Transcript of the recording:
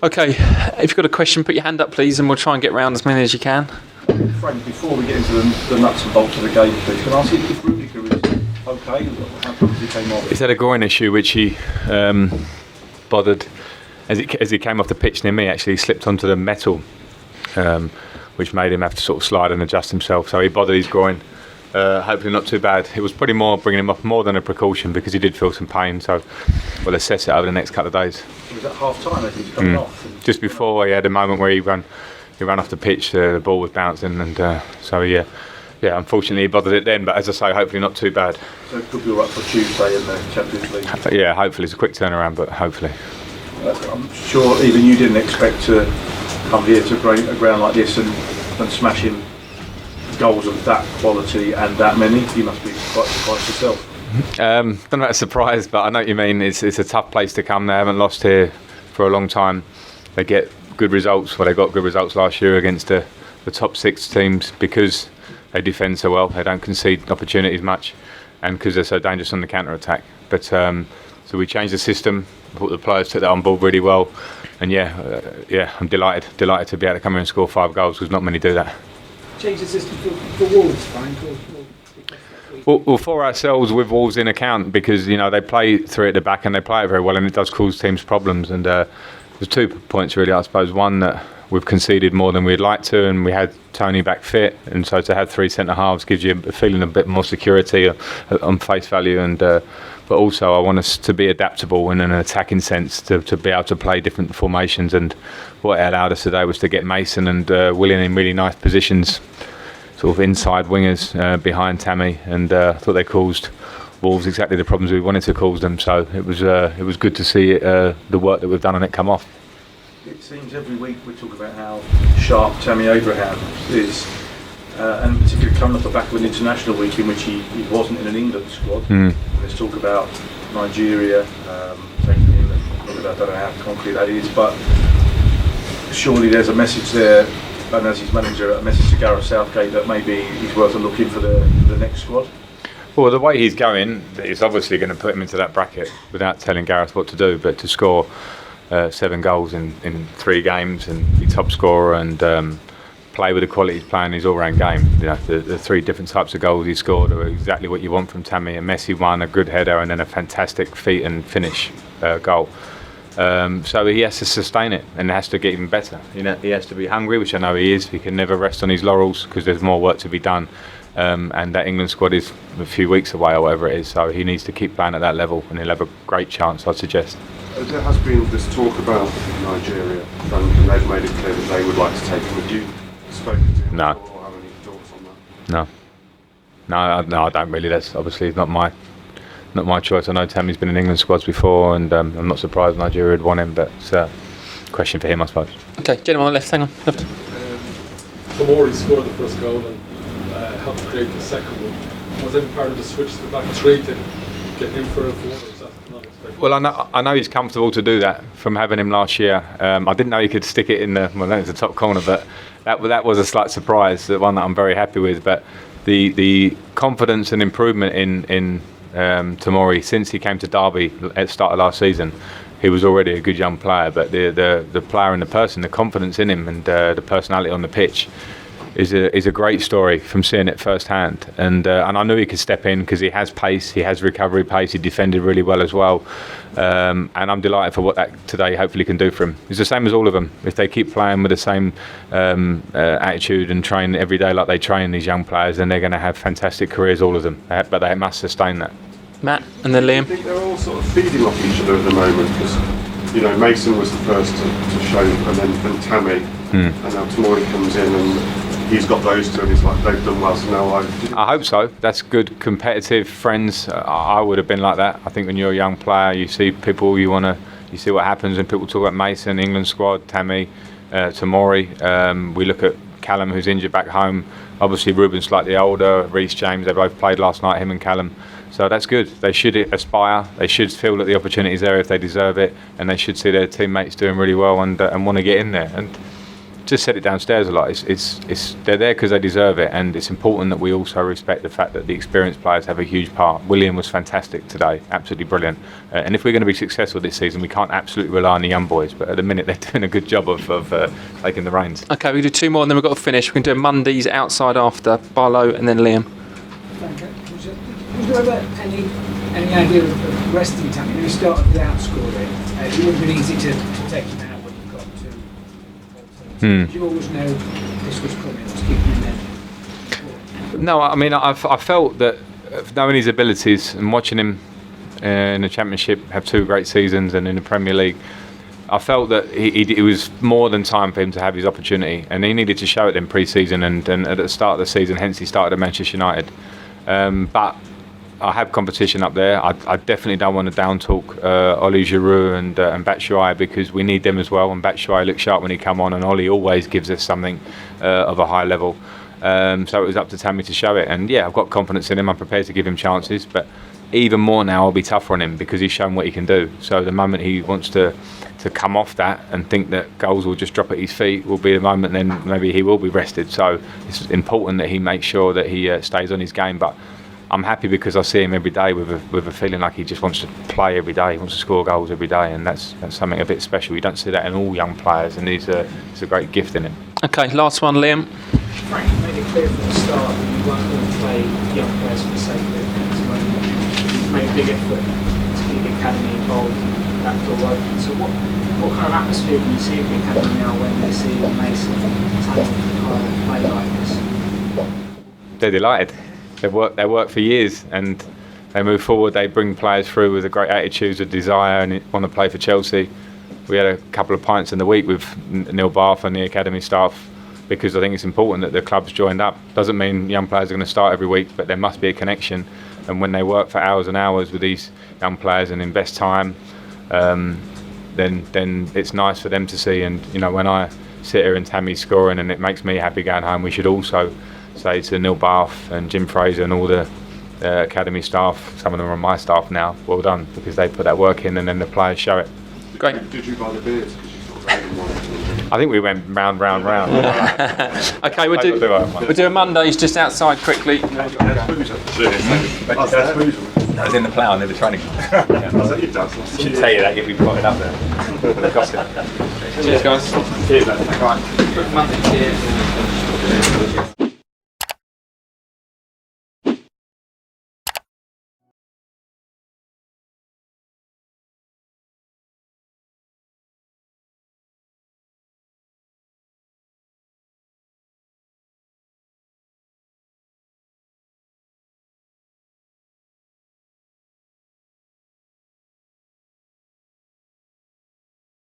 Okay, if you've got a question, put your hand up, please, and we'll try and get round as many as you can. Frank, before we get into the nuts and bolts of the game, please, can I ask if Rudiger is okay? How come he came off? He's had a groin issue, which he bothered as he came off the pitch near me. Actually, he slipped onto the metal, which made him have to sort of slide and adjust himself. So he bothered his groin. Hopefully not too bad. It was pretty more bringing him off more than a precaution because he did feel some pain. So we'll assess it over the next couple of days. Was that half time as he was coming off? Just before he had a moment where he ran off the pitch. The ball was bouncing, and so yeah. Unfortunately, he bothered it then. But as I say, hopefully not too bad. So it could be all right for Tuesday in the Champions League. Yeah, hopefully it's a quick turnaround, but hopefully. I'm sure even you didn't expect to come here to a ground like this and smash in goals of that quality and that many. You must be quite surprised yourself. Don't know about surprised, but I know what you mean. It's a tough place to come. They haven't lost here for a long time. They get good results. Well, they got good results last year against the top 6 teams because they defend so well. They don't concede opportunities much, and because they're so dangerous on the counter attack. But so we changed the system. I thought the players took that on board really well, and I'm delighted to be able to come here and score 5 goals because not many do that. Change the system for Wolves, Frank? Well, for ourselves, with Wolves in account, because they play 3 at the back and they play it very well, and it does cause teams problems. And there's 2 points really, I suppose. One, that we've conceded more than we'd like to, and we had Tony back fit, and so to have 3 centre halves gives you a feeling a bit more security on face value. And but also, I want us to be adaptable in an attacking sense, to be able to play different formations. And what it allowed us today was to get Mason and Willian in really nice positions, sort of inside wingers behind Tammy, and I thought they caused Wolves exactly the problems we wanted to cause them. So it was good to see the work that we've done on it come off. It seems every week we talk about how sharp Tammy Abraham is, and particularly coming off the back of an international week in which he wasn't in an England squad. Let's talk about Nigeria taking him. I don't know how concrete that is, but surely there's a message there, and as his manager, a message to Gareth Southgate that maybe he's worth a look in for the next squad. Well, the way he's going, it's obviously going to put him into that bracket without telling Gareth what to do, but to score 7 goals in 3 games and be top scorer and play with the quality he's playing his all-round game. The 3 different types of goals he scored are exactly what you want from Tammy. A messy one, a good header, and then a fantastic feet and finish goal. So he has to sustain it and has to get even better. He has to be hungry, which I know he is. He can never rest on his laurels because there's more work to be done. And that England squad is a few weeks away or whatever it is. So he needs to keep playing at that level, and he'll have a great chance, I'd suggest. There has been this talk about Nigeria, Frank, and they've made it clear that they would like to take him. Would you spoken to him No. or have any thoughts on that? No, I don't really. That's obviously not my choice. I know Tammy's been in England squads before, and I'm not surprised Nigeria would want him, but it's a question for him, I suppose. Okay, gentleman on the left, hang on. Left. Tomori scored the first goal and helped create the second one. Was any part of the switch to the back 3 to get him for a forward? Is that not expected? Well, I know he's comfortable to do that from having him last year. I didn't know he could stick it in the top corner, but that was a slight surprise. The one that I'm very happy with. But the confidence and improvement in Tomori since he came to Derby at the start of last season, he was already a good young player. But the player and the person, the confidence in him, and the personality on the pitch is a great story from seeing it firsthand. And I knew he could step in because he has pace, he has recovery pace, he defended really well as well. And I'm delighted for what that today hopefully can do for him. It's the same as all of them. If they keep playing with the same attitude and train every day like they train, these young players, then they're going to have fantastic careers, all of them. But they must sustain that. Matt and then Liam. I think they're all sort of feeding off each other at the moment because Mason was the first to show, and then Tammy, and now Tomori comes in and he's got those 2 and he's like, they've done well, so now I hope so. That's good competitive friends. I would have been like that. I think when you're a young player, you see people, you see what happens when people talk about Mason, England squad, Tammy, Tomori. We look at Callum, who's injured back home. Obviously Ruben's slightly older, Reece James, they both played last night, him and Callum. So that's good. They should aspire. They should feel that the opportunity is there if they deserve it, and they should see their teammates doing really well and want to get in there. And just said it downstairs a lot. It's they're there because they deserve it, and it's important that we also respect the fact that the experienced players have a huge part. William was fantastic today, absolutely brilliant. And if we're going to be successful this season, we can't absolutely rely on the young boys. But at the minute, they're doing a good job of taking the reins. Okay, we can do 2 more and then we've got to finish. We can do a Mondays outside after Barlow and then Liam. Frank, was there ever any idea of resting time? You know, you started without scoring. It would have been easy to take him out when you got to. Did you always know this was coming? Was keeping him in? No, I mean, I felt that knowing his abilities and watching him in the Championship have 2 great seasons and in the Premier League, I felt that it was more than time for him to have his opportunity, and he needed to show it in pre-season and at the start of the season. Hence, he started at Manchester United. But I have competition up there. I definitely don't want to down talk Oli Giroud and Batshuayi, because we need them as well. And Batshuayi looked sharp when he come on, and Oli always gives us something of a high level. So it was up to Tammy to show it. And yeah, I've got confidence in him. I'm prepared to give him chances, but even more now I'll be tougher on him because he's shown what he can do. So the moment he wants to come off that and think that goals will just drop at his feet will be the moment then maybe he will be rested. So it's important that he makes sure that he stays on his game. But I'm happy because I see him every day with a feeling like he just wants to play every day. He wants to score goals every day, and that's something a bit special. You don't see that in all young players, and it's a great gift in him. Okay, last one, Liam. Frank, you made it clear from the start that you weren't going to play young players for the sake of it. You've made a big effort to keep the academy involved, that door open. So what kind of atmosphere do you see at the academy now when they see Mason Tanner play like this? They're delighted. They work for years, and they move forward. They bring players through with a great attitude, a desire, and want to play for Chelsea. We had a couple of pints in the week with Neil Bath and the academy staff, because I think it's important that the club's joined up. Doesn't mean young players are going to start every week, but there must be a connection. And when they work for hours and hours with these young players and invest time, then it's nice for them to see. And you know, when I sit here and Tammy's scoring, and it makes me happy going home, we should also say to Neil Bath and Jim Fraser and all the academy staff, some of them are on my staff now, well done, because they put that work in and then the players show it. Great. Did you buy the beers? Because you sort of had one. I think we went round. Okay, we'll do a Mondays just outside quickly. I was in the plough and they were trying to. Was that your dad? Should tell you that if we put it up there. Cost it. Cheers, guys. Cheers, man. Right. Quick Monday cheers.